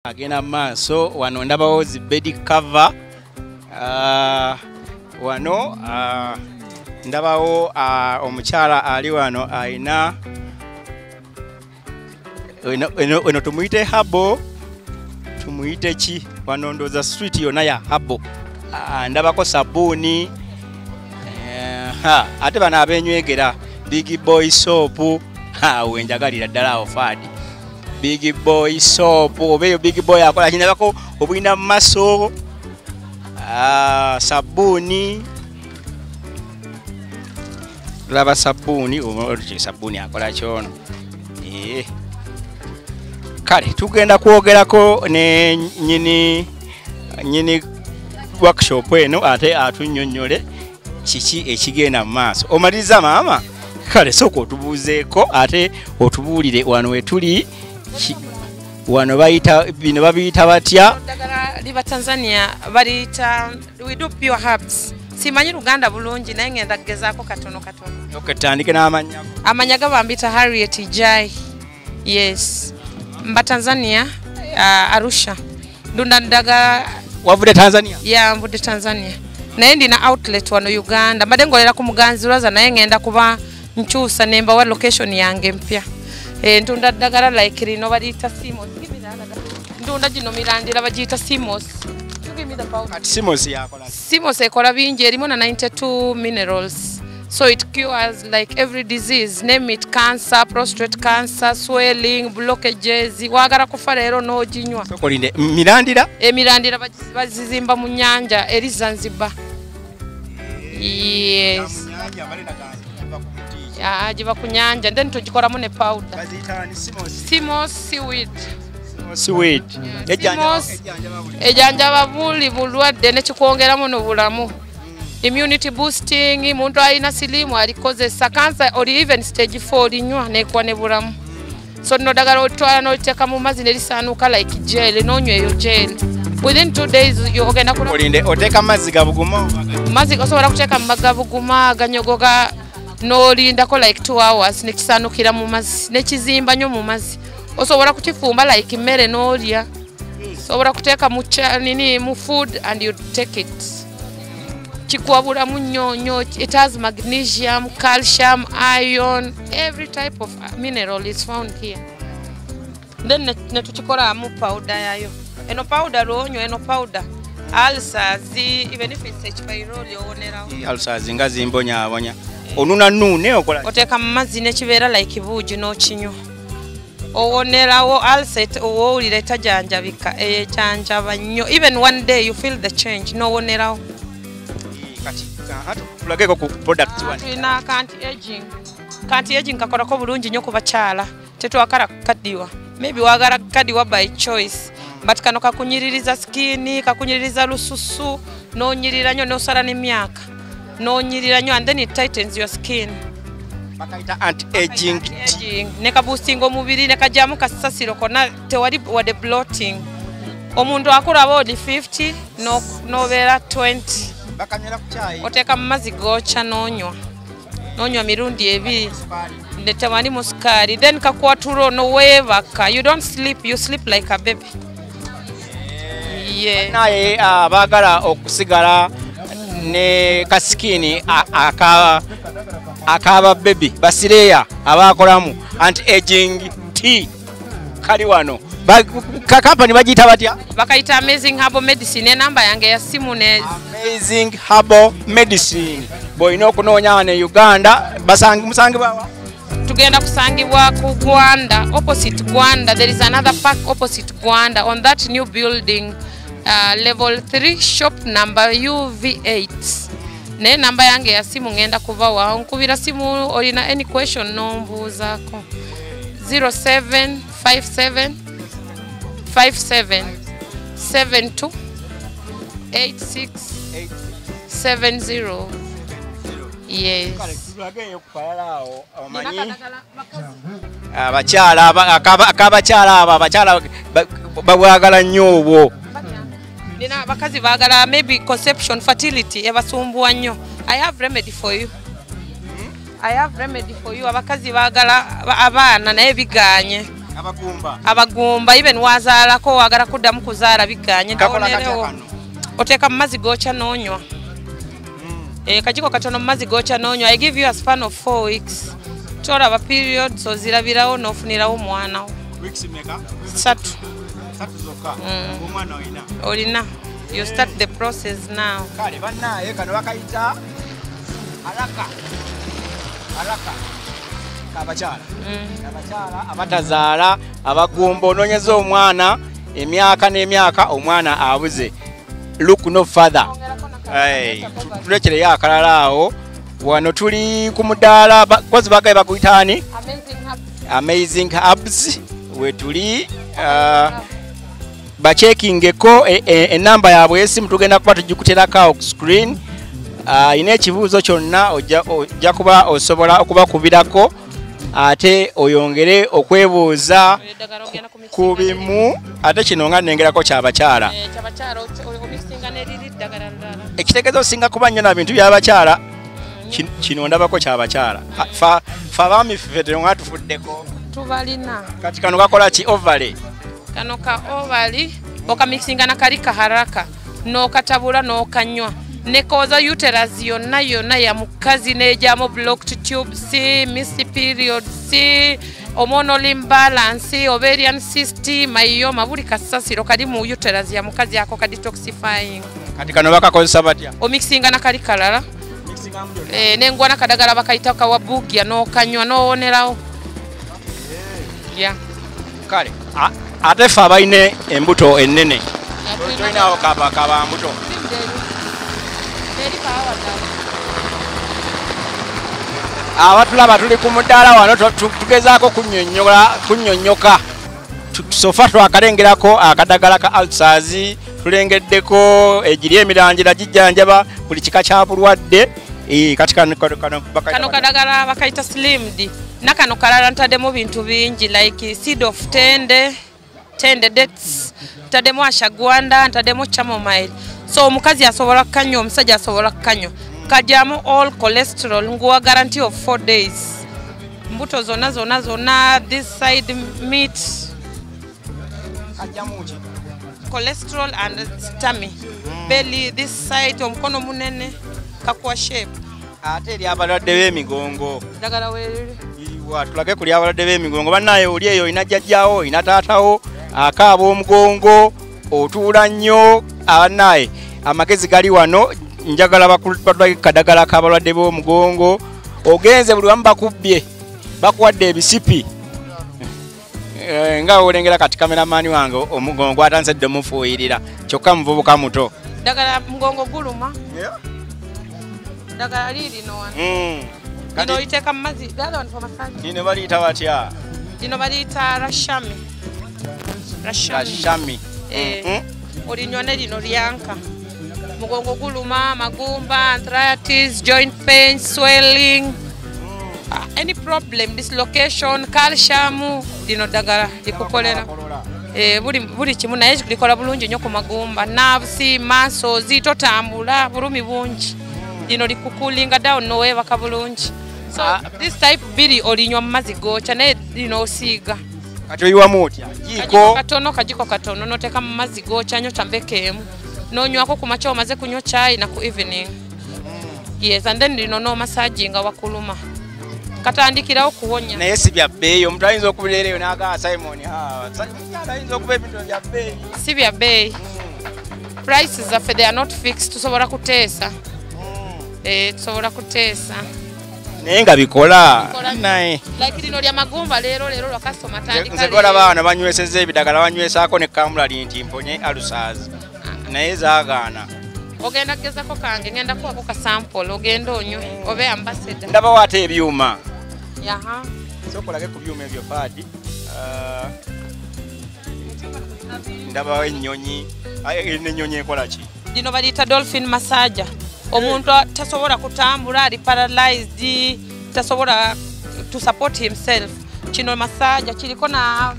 Agenda maaso wano ndabawo zi bed cover wano ndabawo omukyala ali wano ayina eno tumuyite habo tumuyite ki wano ndoza street yona ya habo ndabako sabuni ate bana abenywegera Big Boy soap wenjagalira ddala ofadi Big Boy soap obeyo Big Boy akola kinabako obwina maso sabuni laba sabuni sabuni akola kyono kale tugenda kwogerako ne nyini workshop eno ate atunnyonnyole kiki ekigenda mu maaso omaliza maama kale soko otubuuzeeko ate otubuulire wano wetuli wano bayita bino babiyita batya liba Tanzania balita we do pure herbs simanyi Luganda bulungi naye ngenda kugezaako katono okatandike n'amanya amanyaga bambita Harriet Jai yes mba Tanzania Arusha ndunda ndaga wavude Tanzania ya mvude Tanzania naye ndina outlet wano Uganda mbadengolera ku Muganziraza naye ngenda kuba nchusa nemba wa location yange mpya ntunda ddagala like lino balita Simos ndunda gino mirandira bagiyita Simos Simos yakola Simos ekola bingi erimu na 92 minerals so it cures like every disease name it cancer prostate cancer swelling blockages wagala kufa lero no ginywa sokolinde mirandira emirandira bazizimba mu nyanja eri Zanzibar yes ajiba ku nyanja then tugikoramu ne powder Simos seaweed sweet ejanjaba buli bulwadde ne kikwongeramu n'obulamu immunity boosting muntu alina silimu alikozesa cancer or even stage 4 linywa nekwa ne bulamu so no dagala otwala no teka mu mazi ne lisanuka like gel nonywe yo gel within 2 days you ogenda kuno olinde oteka mazi gabuguma mazi osobola kuteka magabuguma ganyogoga no linda ko like 2 hours ne kisanukira mu mazi ne kizimba nyo mu mazi osobola kukifumba like mmere n'olya osobola kuteeka mu nini mu food and you take it kikwabula mu nnyonyo it has magnesium calcium iron every type of mineral is found here then ne tukikola mu powder yayo eno powder lonyo eno powder ulcers even if it's H pylori owonerawo ulcers nga zimbonya onuna nune okola oteeka mu mazzi ne kibeera like buugi n'okinywa owonerawo ulcer owulira tajanjabika ejanjaba nnyo even one day you feel the change n'owonerawo kati tulageko ku product one tulina anti aging kakolako bulungi nnyo ku bakyala tetwakala kukaddiwa maybe wagala kukaddiwa by choice but kano kakunyiririza skin kakunyiririza lususu n'onyirira nnyo n'osala n'emyaka n'onyirira nnyo and then it tightens your skin bakaita anti-aging neka boosting omubiri neka jamu kasasiro kona tewali wade bloating omuntu akula body 50 no vera 20 bakanyera ku chai oteka mazi gocha nonywa mirundi ebiri ndetewani muskari then kakwaturo no wevaka you don't sleep you sleep like a baby yeah naye bagala okusigala ne kaskini akaba baby basireya abakolamu anti-aging tea kali wano company bagita batya bakaita Amazing Herbal Medicine enamba yange ya simu ne Amazing Herbal Medicine boyina okunoonya ne Uganda musangibwa tugenda kusangibwa ku Gwanda opposite Gwanda there is another park opposite Gwanda on that new building level 3 shop number UV8 ne namba yange ya simu ngenda kuva wa nkubira simu olina any question nombuuzako 0757 57 72 86 70 yes abakyala babwagala nnyo obwo nina bakazi bagala maybe conception fertility ebasumbuwa nnyo I have remedy for you abakazi bagala abaana naye biganye abagumba even wazaalako wagala kuddamu kuzaala biganye ndawonerewo oteeka mu mazzi gokya n'onywa kajiko katono mu mazzi gokya n'onywa. I give you a span of 4 weeks tolaba periods ozirabirawo n'ofunirawo omwanawo. Satu olina you start the process now. Kale bannaye kano bakayita alaka kabakyala abatazaala abagumba onoonyeza omwana emyaka n'emyaka omwana abuze. Look no further. Tulekereyo akalala awo wano tuli ku mudaala kozi bagaye bakuyitaani Amazing Herbs we tuli bachekingeko enamba yaabwe esimu tugenda kuba tugikuterako ku screen. Ine ekibuuzo kyonna ojja kuba osobola okubakubirako ate oyongere okwebuuza ku bimu ate kino nga nnengerako kyabakyala ekitegeeza osinga kuba nnyo na bintu byabakyala kino ndabako kyabakyala fa abaami ffe nga tufuddeko tubalina kati kano kakola ki ovale kano ka ovali okamixinga na kali kaharaka n'okatabula n'okanywa nekoza uterus yonna ya mukazi n'ejjamu blocked tubes, missed periods, hormonal imbalance, ovarian cyst, myoma, buli kasasiro kali mu uterus ya mukazi ako ka detoxifying. Kati kano bakakozesa batya? Omixinga na kali kalala. N'engwana kadagala bakayita kawabugia n'okanywa n'owonerawo. Yeah. Kale. Ate ffe abayine embuto ennene. Tulinawo kaba mbuto. Abatulaba tuli ku mudaala wano tugezaako kunnyonnyoka sofa twakalengerako akadagala ka ulcers tulengeddeko egiri emirangira gijjanjaba buli kika kya bulwadde kati kano kadagala bakayita slimmed nakano kalala ntaddemu bintu bingi like seed of tende dates ntaddemu ashagwanda ntaddemu chamomile. So omukazi asobola kanywa omusajja asobola kanywa kajjamu all cholesterol nguwa guarantee of 4 days. Mbuto zonna this side meat cholesterol and tummy belly this side omukono munene kakuwa shape ate eri abalwadde b'emigongo dagala weerere tulage kuli abalwadde b'emigongo bannaye oli eyo olina jjajjaawo olina taatawo akaaba omugongo otuula nnyo abannaye amagezi gali wano njagala batulage kadagala k'abalwadde b'omugongo ogenze buli wamu bakubbye bakuwadde ebisipi nga olengera kati kameramaani wange omugongo atansedde mufuuyirira kyokka muvubuka muto dagala mugongo guluma dagala lirino wano lino oliteeka mu mazzi lino baliyita batya lino baliyita rashami olinywa ne lino lyanka mugongo guluma magumba arthritis joint pain swelling any problem dislocation calcium lino dagala likukolera buli kimu naye likola bulungi nnyo ku magumba nerves muscles totambula bulumi bungi lino likukulinga down noweebaka bulungi. So this type biri olinywa mu mazzi gokya naye lino osiiga kati oyiwamu otya kajiko katono noteeka mu mazzi gokya nyo tambekeemu n'onywako ku makya omaze kunywa chai na ku evening. Yes, and then lino n'omasaaginga wakuluma katandikirawo kuwonya naye si bya bbeeyi omuntu ayinza okubireereyo n'agaa Simon ayinza okuba ebintu bya bbeeyi si bya bbeeyi prices zaffe they are not fixed tusobola kuteesa tusobola kuteesa naye nga bikola naye like lino lya magumba leero lwa customer tandika nze golaba abaana banywesezza ebidagala banywesaako ne kamulali nti mponye alusazi naye zaagaana ogenda kugezako kange ngenda kuwako ka sample ogenda onywe obe ambassador ndabawo ate ebyuma yaha sokolage ku byuma ebyo faadi ndabawo ennyonyi n'ennyonyi ekola ki lino baliyita dolphin massager omuntu tasobola kutambula ali paralyzed tasobola to support himself kino massager kiriko na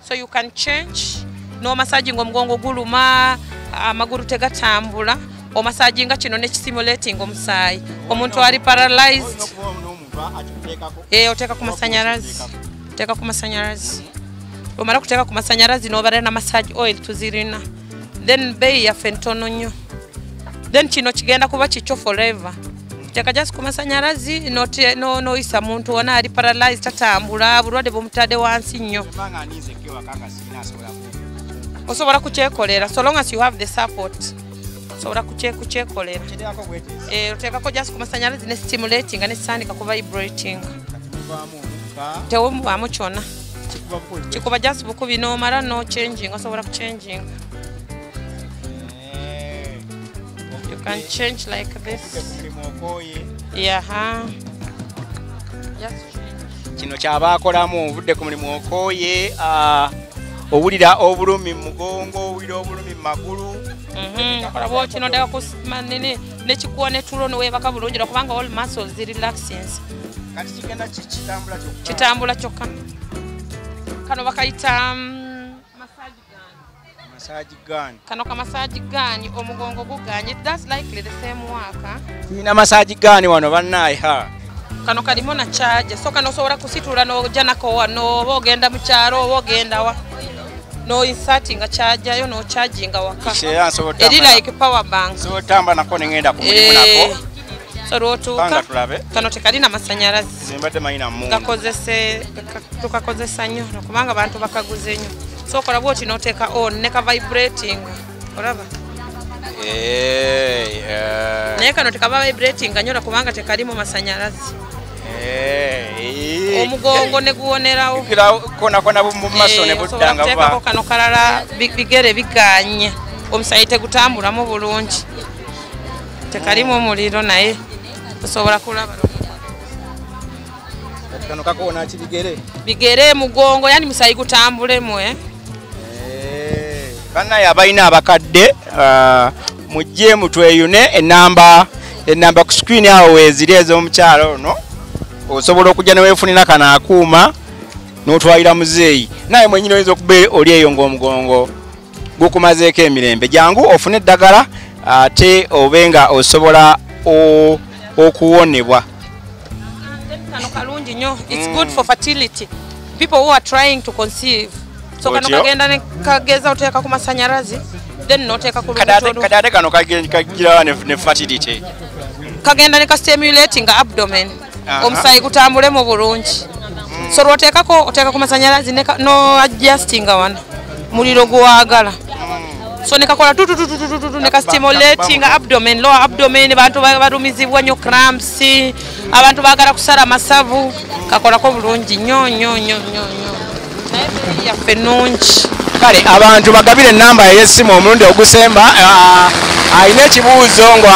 so you can change no massaging omugongo guluma amaguru tegatambula o massaging kino ne simulating omusaayi omuntu ali paralyzed Oteeka ku masanyalazi. Oteeka ku masanyalazi. Omala kuteeka ku masanyalazi n'obeera na massage oil tuzirina. Then bei yaffe ntono nnyo. Then kino kigenda kuba kikyo forever. Teeka just ku masanyalazi noyisa muntu wona ali paralyzed tatambula bulwadde bumutadde wansi nnyo. Osobola kukyekolera so long as you have the support. Osobola kukyekolera. Oteekako just ku masanyalazi ne stimulating ne sandika ku vibrating. Tewomubaamu kyonna. Kikuba just bukubi n'omala no changing. Osobola kuchanging. You can change like this. Yeah. Just change. Kino kyabakolamu obudde ku mulimu okooye owulira obulumi mu mugongo owulira obulumi mu magulu. Olaba kino ndeka kumanene nekikuwa ne tulo nowebaka bulungi kubanga all muscles relaxing. Kati kigenda kitambula kyokka. Kitambula kyokka. Kano bakayita massage gun. Kano ka massage gun omugongo guganye. That's likely the same work. Tulina massage gun wano bannaye ha. Kano kalimo na charge. So kano osobola kusitula n'ojja nako wano oba ogenda mu kyalo oba ogenda wa. No inserting a charger yo no charging waka. Eri like power bank. So tamba nako ngenda ku mulimu nako. So rotuka. Kano tekalina masanyalazi. Zimbadde mayina mu. Gakozese tukakozesa nnyo kubanga abantu bakaguze nnyo. So kola bwoti n'oteeka on ne ka vibrating. Olaba? Naye kano tekaba vibrating nnyo kubanga tekalimu masanyalazi. Omugongo ne guwonerawo. Kona mu maso ne buddanga ba. Tekako kano kalala bigere biganye. Omusayi tegutambulamu bulungi. Tekalimu omuliro naye osobola kulaba. Kano kakona kibigere. Bigere mugongo yani musayi gutambulemu Bannaye abalina abakadde mujje mutweyune enamba ku screen awo weziri ez'omukyalo ono osobola okujja ne weefunira kano akuuma n'otwalira muzeeyi naye mwenyini oyinza okuba oli eyo ng'omugongo gukumazeeko emirembe jangu ofune eddagala ate obe nga osobola okuwonebwa. Kano kalungi nnyo. It's good for fertility. People who are trying to conceive. So kano kagenda ne kageza oteeka ku masanyalazi then noteeka ku lubuto. Kadade kano kagira ne fertility. Kagenda ne ka stimulating abdomen. Omusayi gutambule mu bulungi. So roteekako oteeka ku masanyalazi no adjusting wana. Muliro gwagala. So ne kakola ne ka stimulating abdomen, lower abdomen bantu barumizibwa nnyo cramps, abantu bagala kusala masavu, kakola ko bulungi nnyo. Naye yaffe nungi. Kale abantu bagabire enamba y'essimu omulundi ogusemba alina ekibuuzo nga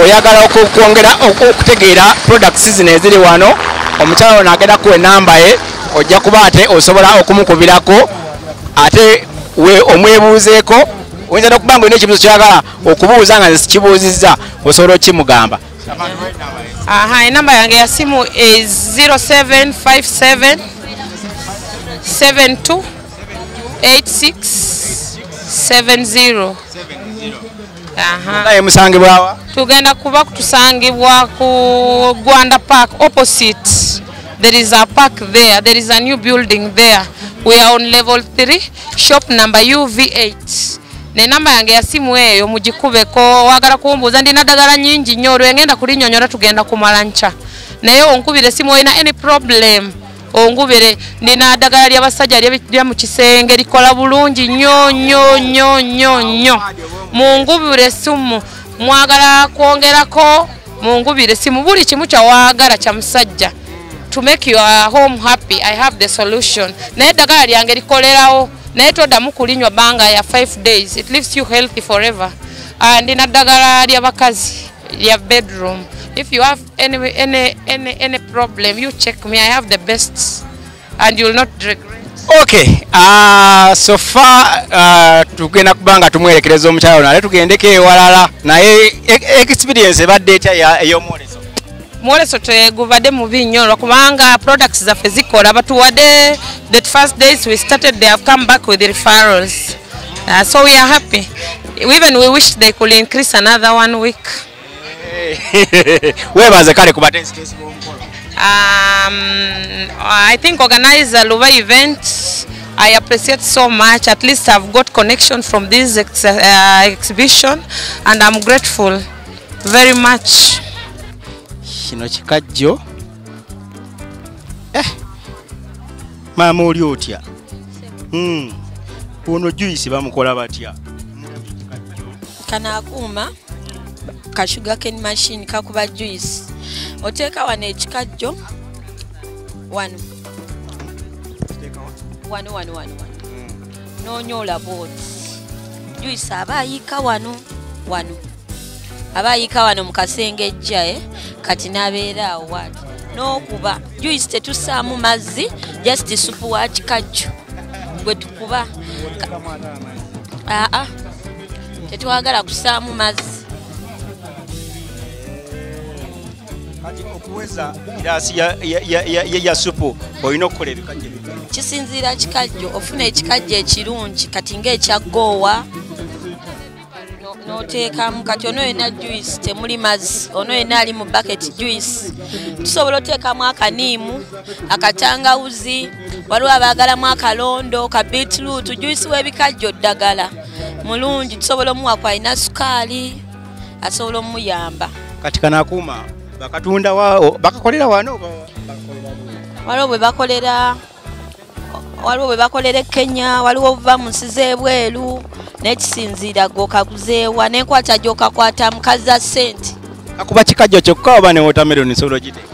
oyagala okwongera okutegeera products zino eziri wano omukyalo ono agenda kuwa enamba ye ojja kuba ate osobola okumukubirako ate we omwebuuzeeko oyinza n'okuba nga olina ekibuuzo kyagala okubuuza nga kibuuzizza osobola okimugamba. Enamba yange ya simu is 0757 72 8670. Naye musangibwa tugenda kuba kutusangibwa ku Gwanda Park opposite. There is a park there. There is a new building there. We are on level 3, shop number UV8. Ne namba yange ya simu eyo mugikubeko wagala kumbuuza ndina ddagala nyingi nnyo olwengenda kulinnyonnyola tugenda kumala nca. Naye onkubire simu olina any problem. Ongubire ndina ddagala ly'abasajja lya mu kisenge likola bulungi nnyo. Mungubire simu mwagala kwongerako mungubire simu buli kimu kyawagala kya musajja. To make your home happy, I have the solution. Naye ddagala lyange likolerawo naye toddamu kulinywa banga ya 5 days. It leaves you healthy forever. Ndina ddagala ly'abakazi lya bedroom. If you have any problem, you check me. I have the best, and you will not regret. Okay. So far tugenda kubanga tumwerekereza omukyalo nale tugendeko ewalala naye experience ebadde etya ey'omwoleso. Mwoleso tegubadde mubi nnyo kubanga products zaffe zikola batuwadde the first days we started they have come back with referrals. So we are happy. Even we wish they could increase another 1 week. Webaze kale kuba test bomukolo. I think organize a Luba event. I appreciate so much. At least I've got connection from this exhibition, and I'm grateful very much. Kino kikajjo. Mama oli otya? Ono juice bamukola batya? Kana akuuma ka sugar cane machine kakuba juice. Oteeka wano ekikajjo wano. Wano. N'onyoola booti. Juice aba ayiika wano. Aba ayiika wano mu kasenge ejja kati n'abeera awo wati. N'okuba juice tetussaamu mazzi, just supu wa kikajjo. Gwe tukuba. Tetwagala kusaamu mazzi. Kati okuweza giraasi ya supu olina okukola ebikajjo ebyo. Kisinziira kikajjo, ofuna ekikajjo ekirungi kati ng'ekyagoowa n'oteekamu. Kati ono yena juice temuli mazzi, ono yena ali mu bucket juice. Tusobola oteekamu akaniimu, akatangawuzi, waliwo abaagalamu akalondo, ka beetroot. Juice w'ebikajjo ddagala mulungi, tusobola omuwa kwalina sukaali, asobola omuyamba. Kati kanakuuma bakatunda wao bakakolera wano waliwo bwe bakolera Kenya, waliwo obuva mu nsi z'ebweru, n'ekisinziira g'okaguzeewa n'enkwata gy'okakwata mukaza ssente. Kakuba kikajjo kyokka oba ne watermelon sobola ogiteeka?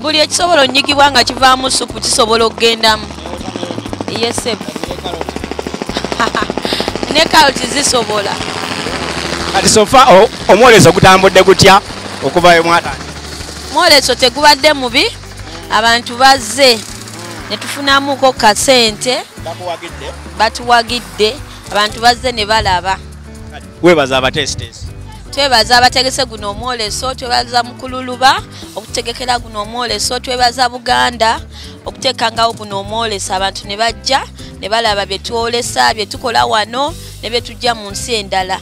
Buli ekisobola onnyigibwa nga kivaamu supu kisobola okugendamu. Yese ne karoti zisobola. Kati sofa omwoleso gutambudde gutya okuvayo mwatandika? Mwoleso tegubadde mubi, abantu bazze ne tufunamuko kasente. Batuwagidde, abantu bazze ne balaba. Webaza abatesitesi. Twebaza abategese guno omwoleso, twebaza Mukululuba okutegekera guno omwoleso, twebaza Buganda okuteekangawo guno omwoleso. Abantu ne bajja ne balaba bye twolesa, bye tukola wano ne bye tujja mu nsi endala.